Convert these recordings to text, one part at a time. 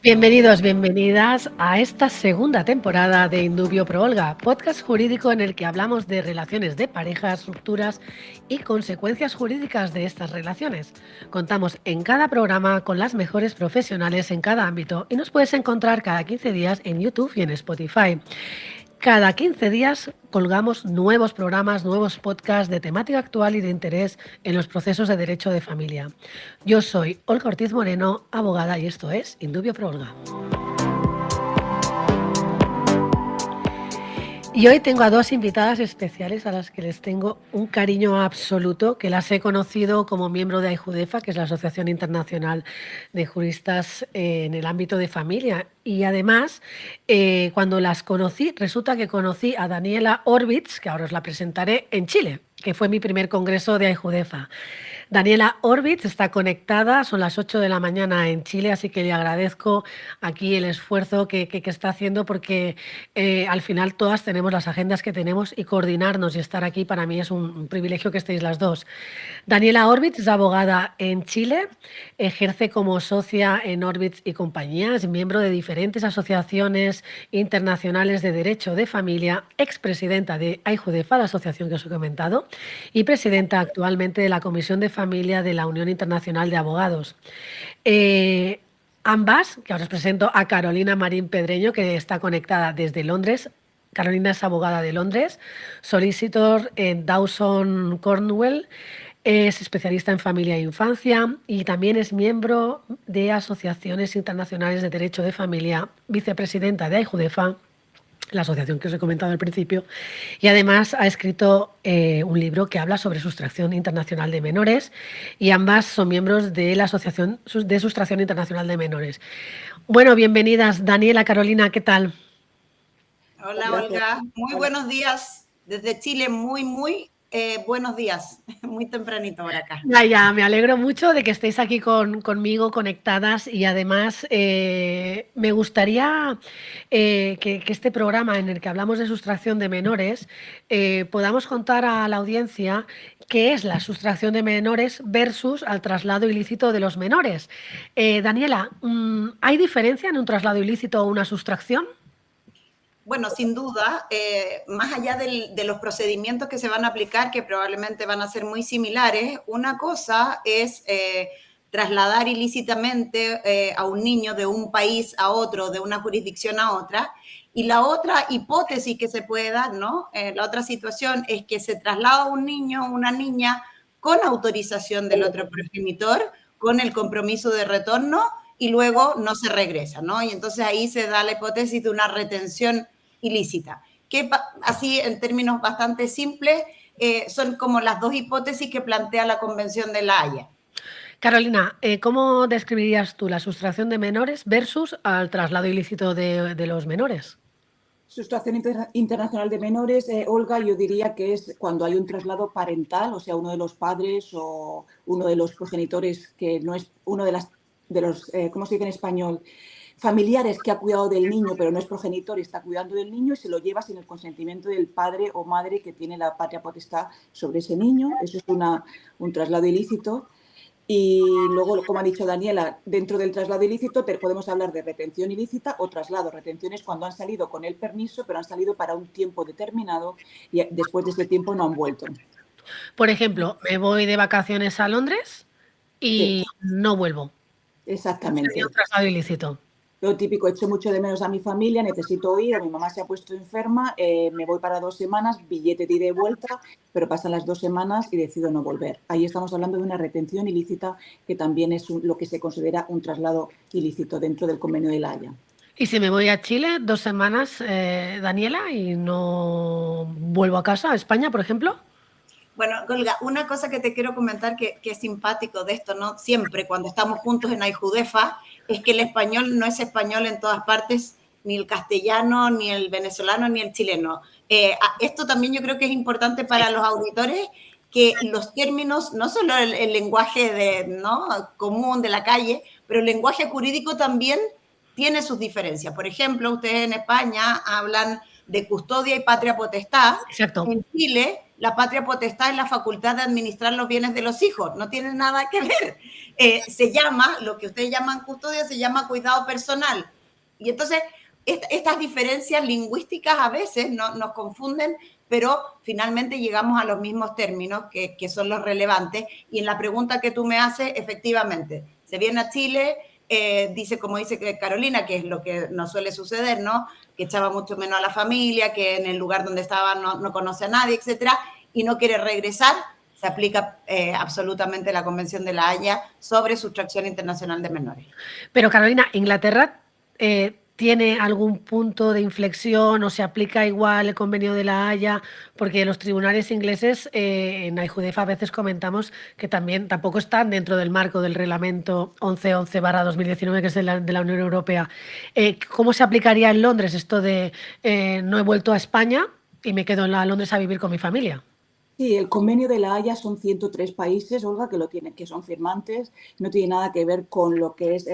Bienvenidos, bienvenidas a esta segunda temporada de Indubio Pro Olga, podcast jurídico en el que hablamos de relaciones de parejas, rupturas y consecuencias jurídicas de estas relaciones. Contamos en cada programa con las mejores profesionales en cada ámbito y nos puedes encontrar cada 15 días en YouTube y en Spotify. Cada 15 días colgamos nuevos programas, nuevos podcasts de temática actual y de interés en los procesos de derecho de familia. Yo soy Olga Ortiz Moreno, abogada, y esto es Indubio Pro Olga. Y hoy tengo a dos invitadas especiales a las que les tengo un cariño absoluto, que las he conocido como miembro de AIJUDEFA, que es la Asociación Internacional de Juristas en el ámbito de familia. Y además, cuando las conocí, resulta que conocí a Daniela Orbitz, que ahora os la presentaré, en Chile, que fue mi primer congreso de AIJUDEFA. Daniela Orbitz está conectada, son las 8 de la mañana en Chile, así que le agradezco aquí el esfuerzo que está haciendo porque al final todas tenemos las agendas que tenemos y coordinarnos y estar aquí para mí es un privilegio que estéis las dos. Daniela Orbitz es abogada en Chile, ejerce como socia en Orbitz y compañía, es miembro de diferentes asociaciones internacionales de derecho de familia, expresidenta de AIJUDEFA, la asociación que os he comentado, y presidenta actualmente de la Comisión de Familia de la Unión Internacional de Abogados. Ambas, que ahora os presento a Carolina Marín Pedreño, que está conectada desde Londres. Carolina es abogada de Londres, solicitor en Dawson Cornwell, es especialista en familia e infancia y también es miembro de asociaciones internacionales de derecho de familia, vicepresidenta de AIJUDEFA, la asociación que os he comentado al principio, y además ha escrito un libro que habla sobre sustracción internacional de menores y ambas son miembros de la Asociación de Sustracción Internacional de Menores. Bueno, bienvenidas, Daniela, Carolina, ¿qué tal? Hola Olga, muy buenos días desde Chile, muy buenos días, muy tempranito por acá. Ya, me alegro mucho de que estéis aquí conmigo conectadas y además me gustaría que este programa en el que hablamos de sustracción de menores podamos contar a la audiencia qué es la sustracción de menores versus al traslado ilícito de los menores. Daniela, ¿hay diferencia en un traslado ilícito o una sustracción? Bueno, sin duda, más allá de los procedimientos que se van a aplicar, que probablemente van a ser muy similares, una cosa es trasladar ilícitamente a un niño de un país a otro, de una jurisdicción a otra, y la otra hipótesis que se puede dar, ¿no? La otra situación es que se traslada a un niño o una niña con autorización del otro progenitor, con el compromiso de retorno, y luego no se regresa, ¿no? Y entonces ahí se da la hipótesis de una retención ilícita, que así en términos bastante simples son como las dos hipótesis que plantea la Convención de La Haya. Carolina, ¿cómo describirías tú la sustracción de menores versus al traslado ilícito de los menores? Sustracción internacional de menores, Olga, yo diría que es cuando hay un traslado parental, o sea, uno de los padres o uno de los progenitores que no es uno de los ¿cómo se dice en español? Familiares que ha cuidado del niño, pero no es progenitor y está cuidando del niño y se lo lleva sin el consentimiento del padre o madre que tiene la patria potestad sobre ese niño. Eso es un traslado ilícito. Y luego, como ha dicho Daniela, dentro del traslado ilícito podemos hablar de retención ilícita o traslado. Retención es cuando han salido con el permiso, pero han salido para un tiempo determinado y después de ese tiempo no han vuelto. Por ejemplo, me voy de vacaciones a Londres y Sí, no vuelvo. Sería un exactamente. traslado ilícito. Lo típico, echo mucho de menos a mi familia, necesito ir, o mi mamá se ha puesto enferma, me voy para 2 semanas, billete de ida y vuelta, pero pasan las 2 semanas y decido no volver. Ahí estamos hablando de una retención ilícita, que también es lo que se considera un traslado ilícito dentro del convenio de La Haya. Y si me voy a Chile 2 semanas, Daniela, y no vuelvo a casa, a España, por ejemplo. Bueno, Olga, una cosa que te quiero comentar que es simpático de esto, ¿no? Siempre cuando estamos juntos en AIJUDEFA, es que el español no es español en todas partes, ni el castellano, ni el venezolano, ni el chileno. Esto también yo creo que es importante para los auditores, que los términos, no solo el lenguaje ¿no? común de la calle, pero el lenguaje jurídico también tiene sus diferencias. Por ejemplo, ustedes en España hablan de custodia y patria potestad. Exacto. En Chile, la patria potestad es la facultad de administrar los bienes de los hijos, no tiene nada que ver. Se llama, lo que ustedes llaman custodia, se llama cuidado personal. Y entonces, estas diferencias lingüísticas a veces nos confunden, pero finalmente llegamos a los mismos términos que son los relevantes. Y en la pregunta que tú me haces, efectivamente, se viene a Chile, dice, como dice Carolina, que es lo que nos suele suceder, ¿no? Que echaba mucho menos a la familia, que en el lugar donde estaba no conoce a nadie, etcétera, y no quiere regresar. Se aplica absolutamente la Convención de la Haya sobre sustracción internacional de menores. Pero Carolina, ¿Inglaterra tiene algún punto de inflexión o se aplica igual el convenio de la Haya? Porque los tribunales ingleses en AIJUDEFA a veces comentamos que también tampoco están dentro del marco del reglamento 1111/2019, que es de la Unión Europea. ¿Cómo se aplicaría en Londres esto de no he vuelto a España y me quedo en Londres a vivir con mi familia? Sí, el convenio de la Haya son 103 países, Olga, que lo tienen, que son firmantes. No tiene nada que ver con lo que es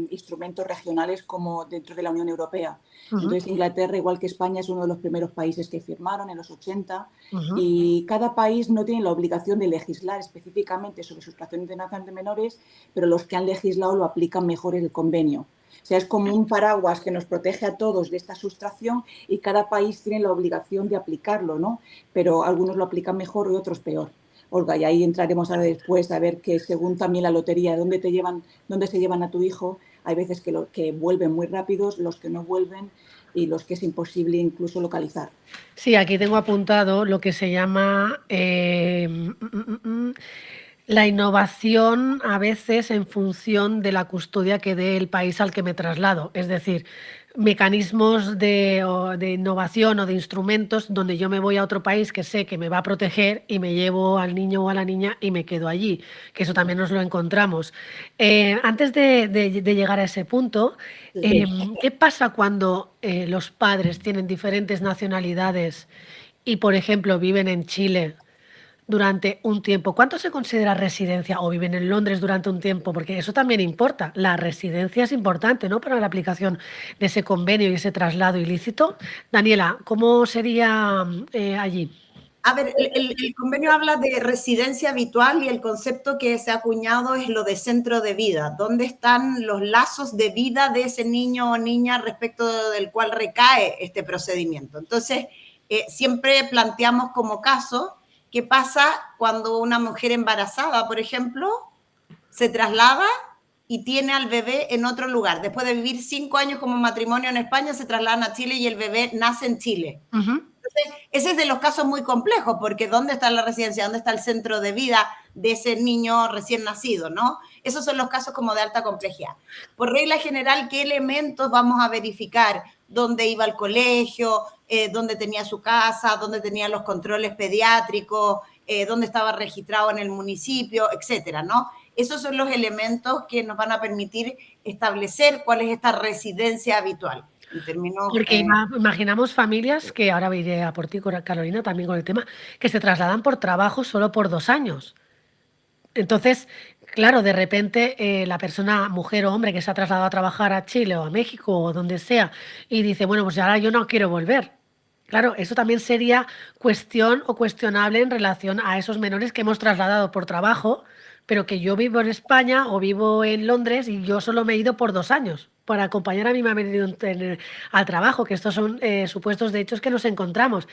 instrumentos regionales como dentro de la Unión Europea. Entonces, Inglaterra, igual que España, es uno de los primeros países que firmaron en los 80 y cada país no tiene la obligación de legislar específicamente sobre sustracción internacional de menores, pero los que han legislado lo aplican mejor el convenio. O sea, es como un paraguas que nos protege a todos de esta sustracción y cada país tiene la obligación de aplicarlo, ¿no? Pero algunos lo aplican mejor y otros peor. Olga, y ahí entraremos ahora después a ver que según también la lotería, dónde se llevan a tu hijo, hay veces que vuelven muy rápidos, los que no vuelven y los que es imposible incluso localizar. Sí, aquí tengo apuntado lo que se llama la innovación a veces en función de la custodia que dé el país al que me traslado. Es decir, mecanismos de innovación o de instrumentos donde yo me voy a otro país que sé que me va a proteger y me llevo al niño o a la niña y me quedo allí, que eso también nos lo encontramos. Antes de llegar a ese punto, ¿qué pasa cuando los padres tienen diferentes nacionalidades y, por ejemplo, viven en Chile durante un tiempo? ¿Cuánto se considera residencia? ¿O viven en Londres durante un tiempo? Porque eso también importa. La residencia es importante, ¿no?, para la aplicación de ese convenio y ese traslado ilícito. Daniela, ¿cómo sería allí? A ver, el convenio habla de residencia habitual y el concepto que se ha acuñado es lo de centro de vida. ¿Dónde están los lazos de vida de ese niño o niña respecto del cual recae este procedimiento? Entonces, siempre planteamos como caso qué pasa cuando una mujer embarazada, por ejemplo, se traslada y tiene al bebé en otro lugar. Después de vivir 5 años como matrimonio en España, se trasladan a Chile y el bebé nace en Chile. Entonces, ese es de los casos muy complejos, porque ¿dónde está la residencia? ¿Dónde está el centro de vida de ese niño recién nacido, no? Esos son los casos como de alta complejidad. Por regla general, ¿qué elementos vamos a verificar? ¿Dónde iba al colegio? ¿Dónde tenía su casa? ¿Dónde tenía los controles pediátricos? ¿Dónde estaba registrado en el municipio? Etcétera, ¿no? Esos son los elementos que nos van a permitir establecer cuál es esta residencia habitual. Porque imaginamos familias que, ahora iré a por ti, Carolina, también con el tema, que se trasladan por trabajo solo por 2 años. Entonces, claro, de repente la persona, mujer o hombre, que se ha trasladado a trabajar a Chile o a México o donde sea, y dice, bueno, pues ahora yo no quiero volver. Claro, eso también sería cuestión o cuestionable en relación a esos menores que hemos trasladado por trabajo, pero que yo vivo en España o vivo en Londres y yo solo me he ido por 2 años para acompañar a mi marido al trabajo, que estos son supuestos de hechos que nos encontramos.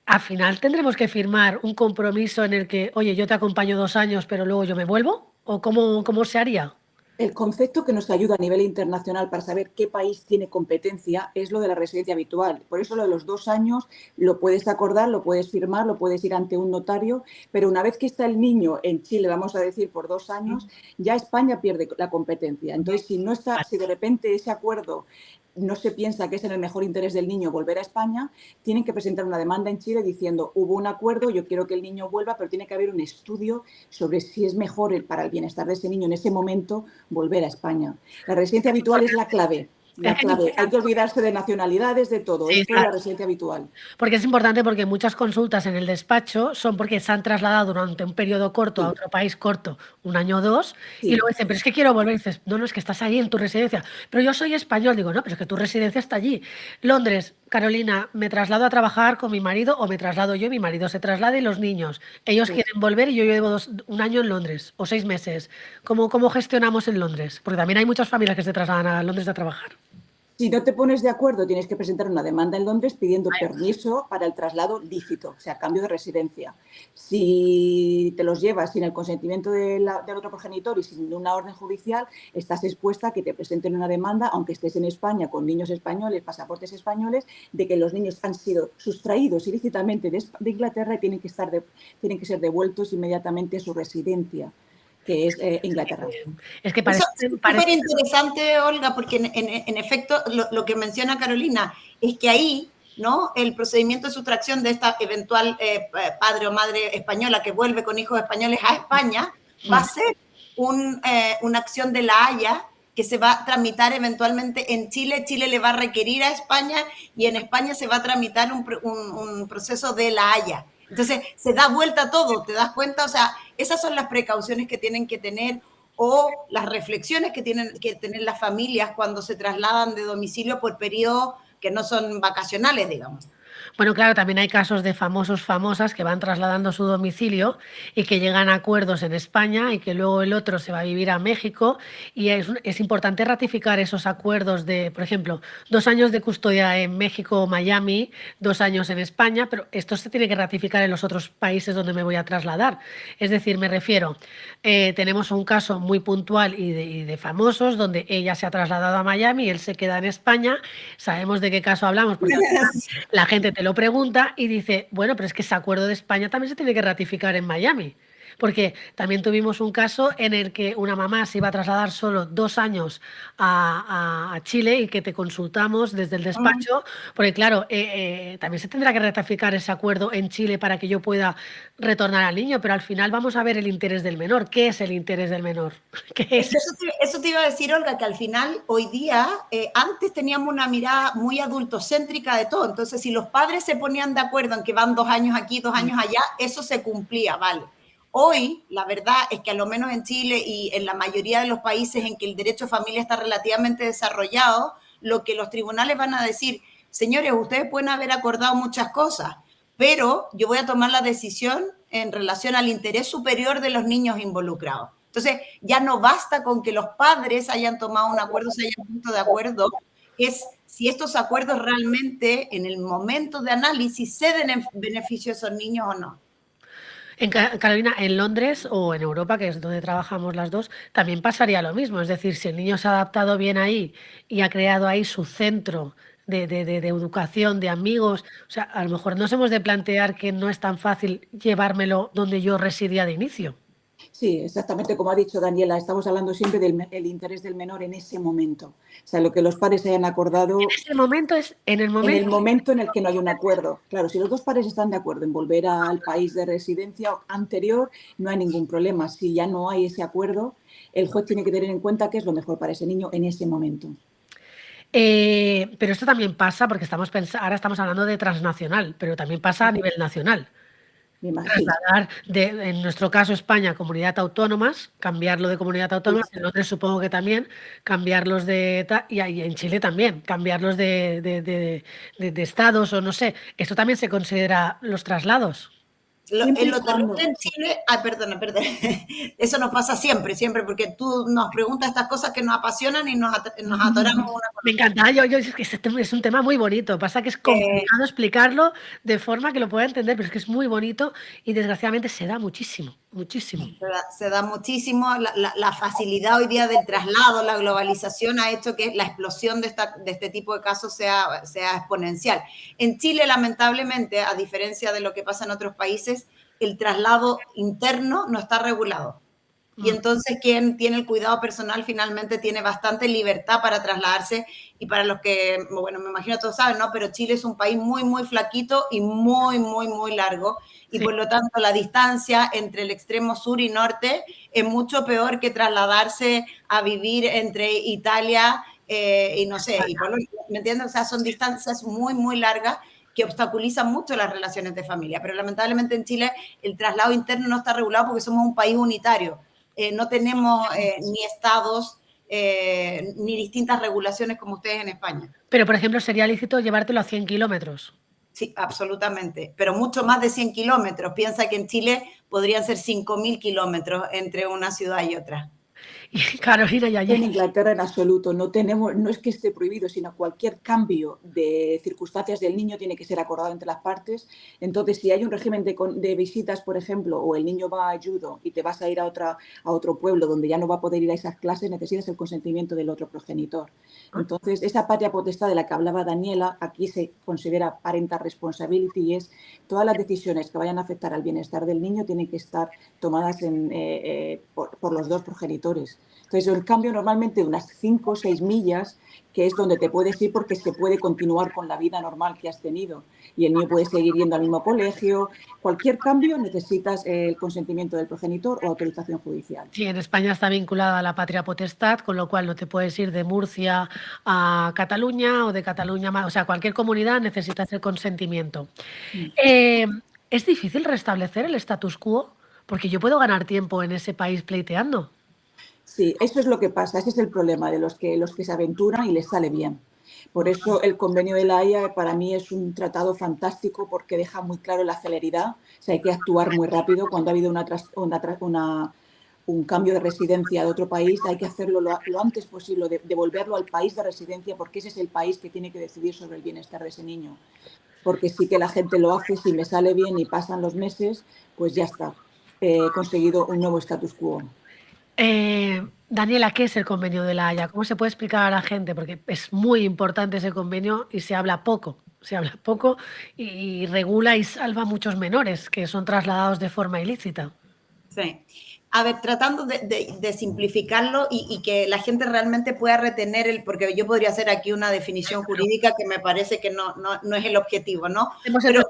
Al final tendremos que firmar un compromiso en el que, oye, yo te acompaño 2 años, pero luego yo me vuelvo, ¿o cómo se haría? El concepto que nos ayuda a nivel internacional para saber qué país tiene competencia es lo de la residencia habitual. Por eso lo de los 2 años lo puedes acordar, lo puedes firmar, lo puedes ir ante un notario, pero una vez que está el niño en Chile, vamos a decir, por 2 años, ya España pierde la competencia. Entonces, si de repente ese acuerdo no se piensa que es en el mejor interés del niño volver a España, tienen que presentar una demanda en Chile diciendo, hubo un acuerdo, yo quiero que el niño vuelva, pero tiene que haber un estudio sobre si es mejor para el bienestar de ese niño en ese momento volver a España. La residencia habitual es la clave. Hay que olvidarse de nacionalidades, de todo. Sí, esto es la residencia habitual. Porque es importante, porque muchas consultas en el despacho son porque se han trasladado durante un periodo corto a otro país corto, 1 año o 2, y luego dicen, pero es que quiero volver. Y dices, no, es que estás ahí en tu residencia. Pero yo soy español. Digo, no, pero es que tu residencia está allí. Londres, Carolina, me traslado a trabajar con mi marido o me traslado yo, mi marido se traslada y los niños. Ellos Sí. quieren volver y yo llevo un año en Londres o 6 meses. ¿Cómo gestionamos en Londres? Porque también hay muchas familias que se trasladan a Londres a trabajar. Si no te pones de acuerdo, tienes que presentar una demanda en Londres pidiendo permiso para el traslado lícito, o sea, cambio de residencia. Si te los llevas sin el consentimiento del otro progenitor y sin una orden judicial, estás expuesta a que te presenten una demanda, aunque estés en España con niños españoles, pasaportes españoles, de que los niños han sido sustraídos ilícitamente de Inglaterra y tienen que ser devueltos inmediatamente a su residencia, que es Inglaterra. Es que Eso parece, es súper interesante, Olga, porque en efecto lo que menciona Carolina es que ahí, ¿no? El procedimiento de sustracción de esta eventual padre o madre española que vuelve con hijos españoles a España va a ser una acción de la Haya que se va a tramitar eventualmente en Chile. Chile le va a requerir a España y en España se va a tramitar un proceso de la Haya. Entonces, se da vuelta todo, ¿te das cuenta? O sea, esas son las precauciones que tienen que tener o las reflexiones que tienen que tener las familias cuando se trasladan de domicilio por periodos que no son vacacionales, digamos. Bueno, claro, también hay casos de famosos, famosas que van trasladando su domicilio y que llegan a acuerdos en España y que luego el otro se va a vivir a México y es importante ratificar esos acuerdos de, por ejemplo, 2 años de custodia en México o Miami, 2 años en España, pero esto se tiene que ratificar en los otros países donde me voy a trasladar. Es decir, me refiero, tenemos un caso muy puntual y de famosos donde ella se ha trasladado a Miami y él se queda en España. Sabemos de qué caso hablamos porque la gente te lo pregunta y dice, bueno, pero es que ese acuerdo de España también se tiene que ratificar en Miami. Porque también tuvimos un caso en el que una mamá se iba a trasladar solo 2 años a Chile y que te consultamos desde el despacho, porque claro, también se tendrá que ratificar ese acuerdo en Chile para que yo pueda retornar al niño, pero al final vamos a ver el interés del menor. ¿Qué es el interés del menor? ¿Qué es? Eso te iba a decir, Olga, que al final, hoy día, antes teníamos una mirada muy adultocéntrica de todo. Entonces, si los padres se ponían de acuerdo en que van 2 años aquí, 2 años allá, eso se cumplía, ¿vale? Hoy, la verdad es que a lo menos en Chile y en la mayoría de los países en que el derecho a familia está relativamente desarrollado, lo que los tribunales van a decir, señores, ustedes pueden haber acordado muchas cosas, pero yo voy a tomar la decisión en relación al interés superior de los niños involucrados. Entonces, ya no basta con que los padres hayan tomado un acuerdo, se hayan puesto de acuerdo, es si estos acuerdos realmente en el momento de análisis ceden en beneficio a esos niños o no. Carolina, en Londres o en Europa, que es donde trabajamos las dos, también pasaría lo mismo. Es decir, si el niño se ha adaptado bien ahí y ha creado ahí su centro de educación, de amigos, o sea, a lo mejor nos hemos de plantear que no es tan fácil llevármelo donde yo residía de inicio. Sí, exactamente como ha dicho Daniela, estamos hablando siempre del interés del menor en ese momento. O sea, lo que los padres hayan acordado En ese momento es en el en el momento. momento en el que no hay un acuerdo. Claro, si los dos padres están de acuerdo en volver al país de residencia anterior, no hay ningún problema. Si ya no hay ese acuerdo, el juez tiene que tener en cuenta qué es lo mejor para ese niño en ese momento. Pero esto también pasa porque ahora estamos hablando de transnacional, pero también pasa a nivel nacional. Me imagino. Trasladar en nuestro caso España, comunidad autónomas, cambiarlo de comunidad autónoma, en Londres supongo que también, cambiarlos y en Chile también, cambiarlos de estados o no sé. Esto también se considera los traslados. Siempre En y lo cuando. terrible en Chile, ay, perdona, perdona, eso nos pasa siempre, siempre, porque tú nos preguntas estas cosas que nos apasionan y nos atoramos una con Me otra. encanta, es que es un tema muy bonito, pasa que es Eh, complicado explicarlo de forma que lo pueda entender, pero es que es muy bonito y desgraciadamente se da muchísimo, muchísimo. Se da muchísimo la facilidad hoy día del traslado, la globalización ha hecho que la explosión de este tipo de casos sea exponencial. En Chile, lamentablemente, a diferencia de lo que pasa en otros países, el traslado interno no está regulado. Y entonces quien tiene el cuidado personal finalmente tiene bastante libertad para trasladarse y para los que, bueno, me imagino todos saben, ¿no? Pero Chile es un país muy, muy flaquito y muy, muy, muy largo y Sí. por lo tanto la distancia entre el extremo sur y norte es mucho peor que trasladarse a vivir entre Italia y no sé, y Polonia, ¿me entiendes? O sea, son distancias muy, muy largas que obstaculizan mucho las relaciones de familia, pero lamentablemente en Chile el traslado interno no está regulado porque somos un país unitario. No tenemos ni estados, ni distintas regulaciones como ustedes en España. Pero, por ejemplo, sería lícito llevártelo a 100 kilómetros. Sí, absolutamente, pero mucho más de 100 kilómetros. Piensa que en Chile podrían ser 5.000 kilómetros entre una ciudad y otra. Y Carolina, y En allí. Inglaterra en absoluto no es que esté prohibido, sino cualquier cambio de circunstancias del niño tiene que ser acordado entre las partes. Entonces, si hay un régimen de visitas, por ejemplo, o el niño va a judo y te vas a ir a otro pueblo donde ya no va a poder ir a esas clases, necesitas el consentimiento del otro progenitor. Entonces, esa patria potestad de la que hablaba Daniela, aquí se considera parental responsibility, y es todas las decisiones que vayan a afectar al bienestar del niño tienen que estar tomadas por los dos progenitores. Entonces, el cambio normalmente de unas 5 o 6 millas, que es donde te puedes ir porque se puede continuar con la vida normal que has tenido y el niño puede seguir yendo al mismo colegio. Cualquier cambio necesitas el consentimiento del progenitor o autorización judicial. Sí, en España está vinculada a la patria potestad, con lo cual no te puedes ir de Murcia a Cataluña o de Cataluña, o sea, cualquier comunidad necesitas el consentimiento. Eh, ¿Es difícil restablecer el status quo? Porque yo puedo ganar tiempo en ese país pleiteando. Sí, eso es lo que pasa, ese es el problema de los que se aventuran y les sale bien. Por eso el convenio de la Haya para mí es un tratado fantástico porque deja muy claro la celeridad, o sea, hay que actuar muy rápido cuando ha habido un cambio de residencia de otro país, hay que hacerlo lo antes posible, devolverlo al país de residencia porque ese es el país que tiene que decidir sobre el bienestar de ese niño. Porque sí que la gente lo hace, si me sale bien y pasan los meses, pues ya está, he conseguido un nuevo status quo. Daniela, ¿qué es el convenio de la Haya? ¿Cómo se puede explicar a la gente? Porque es muy importante ese convenio y se habla poco. Se habla poco y regula y salva a muchos menores que son trasladados de forma ilícita. Sí. A ver, tratando de simplificarlo y que la gente realmente pueda retener porque yo podría hacer aquí una definición jurídica que me parece que no es el objetivo, ¿no? Pero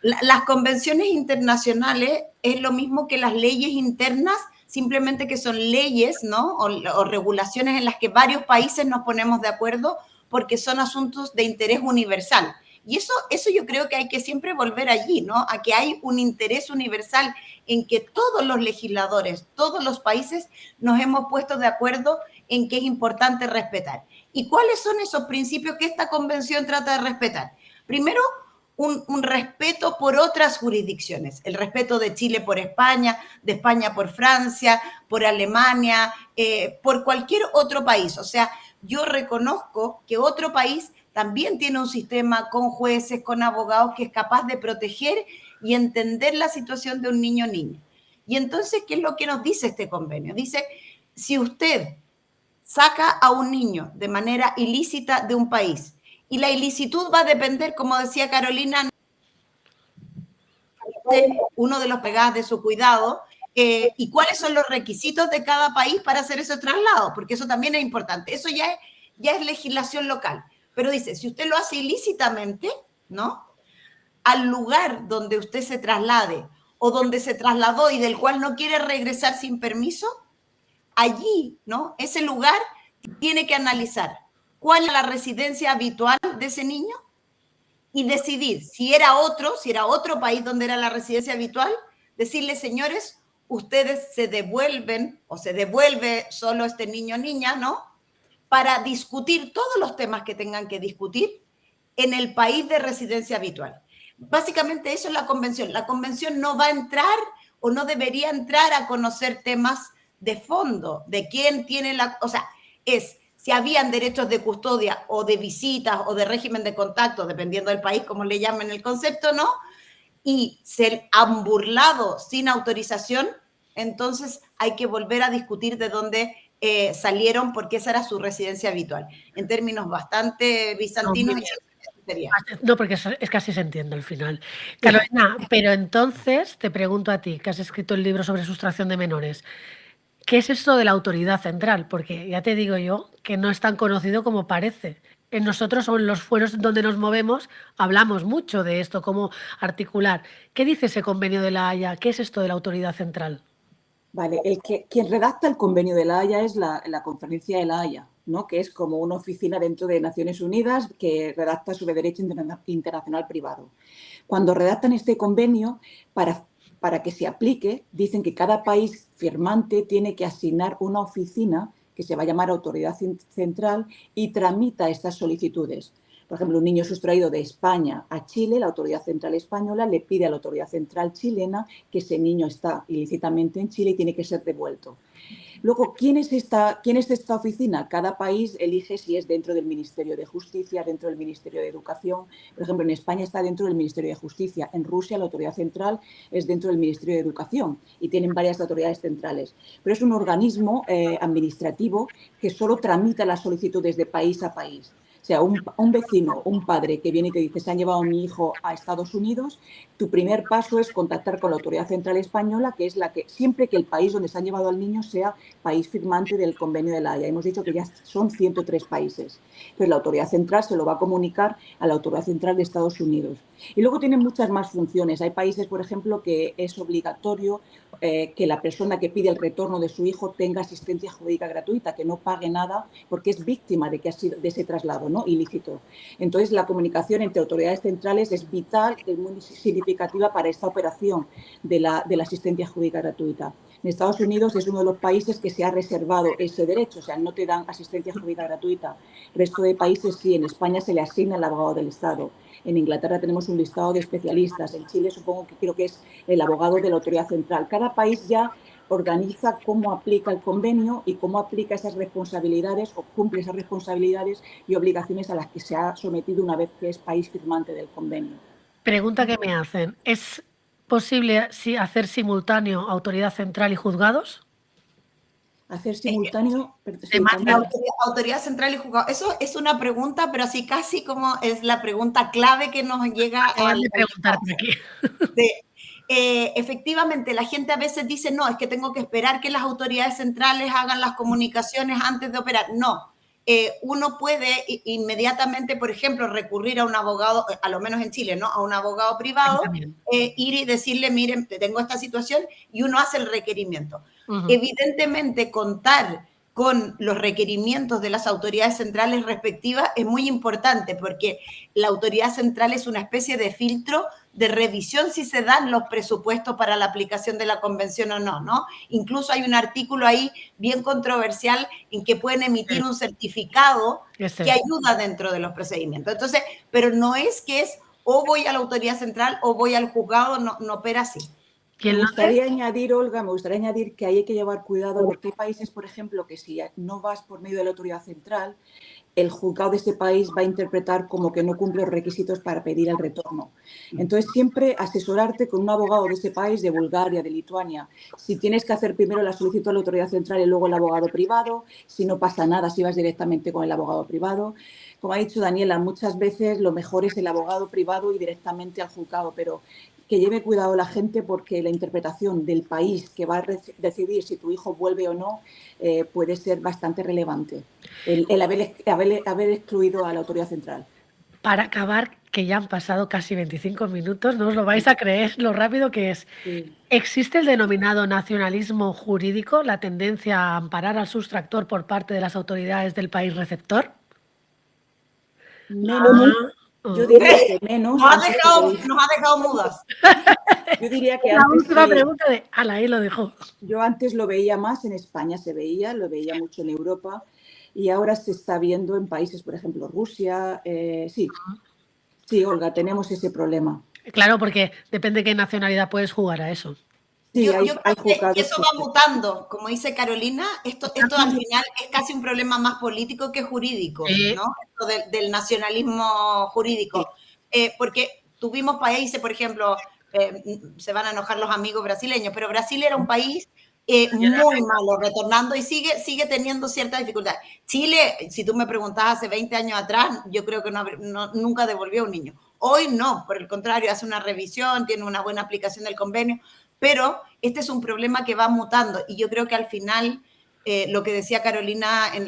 las convenciones internacionales es lo mismo que las leyes internas, simplemente que son leyes, ¿no? O regulaciones en las que varios países nos ponemos de acuerdo porque son asuntos de interés universal. Y eso yo creo que hay que siempre volver allí, ¿no? A que hay un interés universal en que todos los legisladores, todos los países nos hemos puesto de acuerdo en que es importante respetar. ¿Y cuáles son esos principios que esta convención trata de respetar? Primero, un respeto por otras jurisdicciones, el respeto de Chile por España, de España por Francia, por Alemania, por cualquier otro país. O sea, yo reconozco que otro país también tiene un sistema con jueces, con abogados, que es capaz de proteger y entender la situación de un niño o niña. Y entonces, ¿qué es lo que nos dice este convenio? Dice, si usted saca a un niño de manera ilícita de un país, y la ilicitud va a depender, como decía Carolina, de uno de los pegados de su cuidado, y cuáles son los requisitos de cada país para hacer ese traslado, porque eso también es importante. Eso ya es legislación local. Pero dice, si usted lo hace ilícitamente, ¿no? Al lugar donde usted se traslade o donde se trasladó y del cual no quiere regresar sin permiso, allí, ¿no? Ese lugar tiene que analizar cuál es la residencia habitual de ese niño y decidir si era otro país donde era la residencia habitual, decirle, señores, ustedes se devuelven o se devuelve solo este niño o niña, ¿no? Para discutir todos los temas que tengan que discutir en el país de residencia habitual. Básicamente eso es la convención. La convención no va a entrar o no debería entrar a conocer temas de fondo, de quién tiene o sea, es si habían derechos de custodia o de visitas o de régimen de contacto, dependiendo del país, como le llamen el concepto, ¿no? Y se han burlado sin autorización, entonces hay que volver a discutir de dónde salieron, porque esa era su residencia habitual. En términos bastante bizantinos, no, porque es que así se entiende al final. Carolina, pero entonces te pregunto a ti, que has escrito el libro sobre sustracción de menores, ¿qué es esto de la autoridad central? Porque ya te digo yo que no es tan conocido como parece. En nosotros o en los fueros donde nos movemos hablamos mucho de esto, cómo articular. ¿Qué dice ese convenio de la Haya? ¿Qué es esto de la autoridad central? Vale, quien redacta el convenio de la Haya es la Conferencia de la Haya, ¿no? Que es como una oficina dentro de Naciones Unidas que redacta sobre derecho internacional privado. Cuando redactan este convenio, para que se aplique, dicen que cada país firmante tiene que asignar una oficina que se va a llamar Autoridad Central y tramita estas solicitudes. Por ejemplo, un niño sustraído de España a Chile, la Autoridad Central Española le pide a la Autoridad Central Chilena que ese niño está ilícitamente en Chile y tiene que ser devuelto. Luego, ¿quién es esta oficina? Cada país elige si es dentro del Ministerio de Justicia, dentro del Ministerio de Educación. Por ejemplo, en España está dentro del Ministerio de Justicia. En Rusia, la autoridad central es dentro del Ministerio de Educación y tienen varias autoridades centrales. Pero es un organismo administrativo que solo tramita las solicitudes de país a país. O sea, un vecino, un padre que viene y te dice, se han llevado a mi hijo a Estados Unidos, tu primer paso es contactar con la Autoridad Central Española, que es la que, siempre que el país donde se han llevado al niño sea país firmante del Convenio de la Haya. Hemos dicho que ya son 103 países. Entonces, la Autoridad Central se lo va a comunicar a la Autoridad Central de Estados Unidos. Y luego tienen muchas más funciones. Hay países, por ejemplo, que es obligatorio que la persona que pide el retorno de su hijo tenga asistencia jurídica gratuita, que no pague nada porque es víctima de ese traslado, ¿no?, ilícito. Entonces, la comunicación entre autoridades centrales es vital, es muy significativa para esta operación de la asistencia jurídica gratuita. En Estados Unidos es uno de los países que se ha reservado ese derecho, o sea, no te dan asistencia jurídica gratuita. El resto de países sí, en España se le asigna el abogado del Estado. En Inglaterra tenemos un listado de especialistas. En Chile supongo que creo que es el abogado de la autoridad central. Cada país ya organiza cómo aplica el convenio y cómo aplica esas responsabilidades o cumple esas responsabilidades y obligaciones a las que se ha sometido una vez que es país firmante del convenio. Pregunta que me hacen, ¿es posible hacer simultáneo autoridad central y juzgados? Hacer simultáneo... Autoridad central y juzgado. Eso es una pregunta, pero así casi como es la pregunta clave que nos llega a preguntar por aquí. Efectivamente, la gente a veces dice, no, es que tengo que esperar que las autoridades centrales hagan las comunicaciones antes de operar. No, uno puede inmediatamente, por ejemplo, recurrir a un abogado, a lo menos en Chile, ¿no?, a un abogado privado, ir y decirle, miren, tengo esta situación, y uno hace el requerimiento. Evidentemente, contar con los requerimientos de las autoridades centrales respectivas es muy importante, porque la autoridad central es una especie de filtro de revisión si se dan los presupuestos para la aplicación de la convención o no, ¿no? Incluso hay un artículo ahí bien controversial en que pueden emitir un certificado que ayuda dentro de los procedimientos. Entonces, pero no es que es o voy a la autoridad central o voy al juzgado, no opera así. Me gustaría añadir, Olga, que ahí hay que llevar cuidado porque hay países, por ejemplo, que si no vas por medio de la autoridad central, el juzgado de ese país va a interpretar como que no cumple los requisitos para pedir el retorno. Entonces, siempre asesorarte con un abogado de ese país, de Bulgaria, de Lituania. Si tienes que hacer primero la solicitud a la autoridad central y luego el abogado privado, si no pasa nada, si vas directamente con el abogado privado. Como ha dicho Daniela, muchas veces lo mejor es el abogado privado y directamente al juzgado, pero que lleve cuidado la gente porque la interpretación del país que va a decidir si tu hijo vuelve o no puede ser bastante relevante, el haber excluido a la autoridad central. Para acabar, que ya han pasado casi 25 minutos, no os lo vais a creer lo rápido que es. Sí. ¿Existe el denominado nacionalismo jurídico, la tendencia a amparar al sustractor por parte de las autoridades del país receptor? Menos. Yo diría que menos. Nos ha dejado mudas. Yo diría que la antes... La última pregunta de Ala, ahí lo dejó. Yo antes lo veía más en España, lo veía mucho en Europa y ahora se está viendo en países, por ejemplo, Rusia. Sí, Olga, tenemos ese problema. Claro, porque depende de qué nacionalidad puedes jugar a eso. Sí, yo creo que eso va mutando. Como dice Carolina, esto al final es casi un problema más político que jurídico, ¿no? Esto del nacionalismo jurídico. Sí. Porque tuvimos países, por ejemplo, se van a enojar los amigos brasileños, pero Brasil era un país muy malo retornando y sigue teniendo cierta dificultad. Chile, si tú me preguntabas hace 20 años atrás, yo creo que nunca devolvió a un niño. Hoy no, por el contrario, hace una revisión, tiene una buena aplicación del convenio, pero este es un problema que va mutando y yo creo que al final lo que decía Carolina en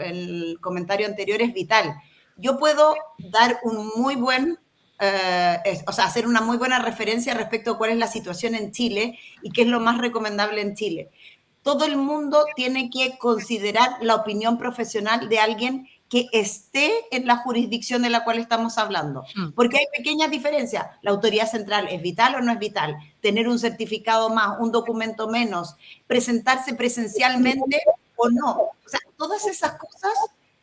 el comentario anterior es vital. Yo puedo dar un muy buen, hacer una muy buena referencia respecto a cuál es la situación en Chile y qué es lo más recomendable en Chile. Todo el mundo tiene que considerar la opinión profesional de alguien que esté en la jurisdicción de la cual estamos hablando. Porque hay pequeñas diferencias. ¿La autoridad central es vital o no es vital? Tener un certificado más, un documento menos, presentarse presencialmente o no. O sea, todas esas cosas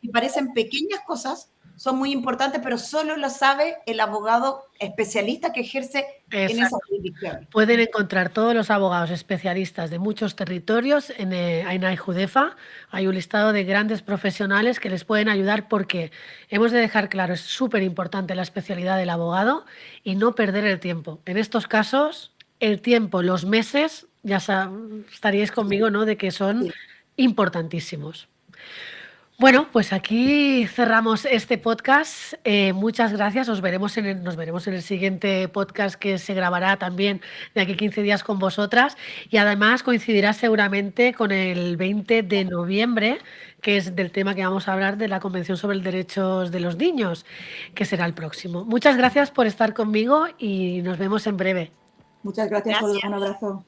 que parecen pequeñas cosas son muy importantes, pero solo lo sabe el abogado especialista que ejerce en esa jurisdicción. Pueden encontrar todos los abogados especialistas de muchos territorios en AIJUDEFA. Hay un listado de grandes profesionales que les pueden ayudar, porque hemos de dejar claro, es súper importante la especialidad del abogado y no perder el tiempo. En estos casos, el tiempo, los meses, ya estaríais conmigo, ¿no?, de que son importantísimos. Bueno, pues aquí cerramos este podcast. Muchas gracias. Nos veremos en el siguiente podcast, que se grabará también de aquí 15 días con vosotras. Y además coincidirá seguramente con el 20 de noviembre, que es del tema que vamos a hablar, de la Convención sobre los Derechos de los Niños, que será el próximo. Muchas gracias por estar conmigo y nos vemos en breve. Muchas gracias, Olga. Un abrazo.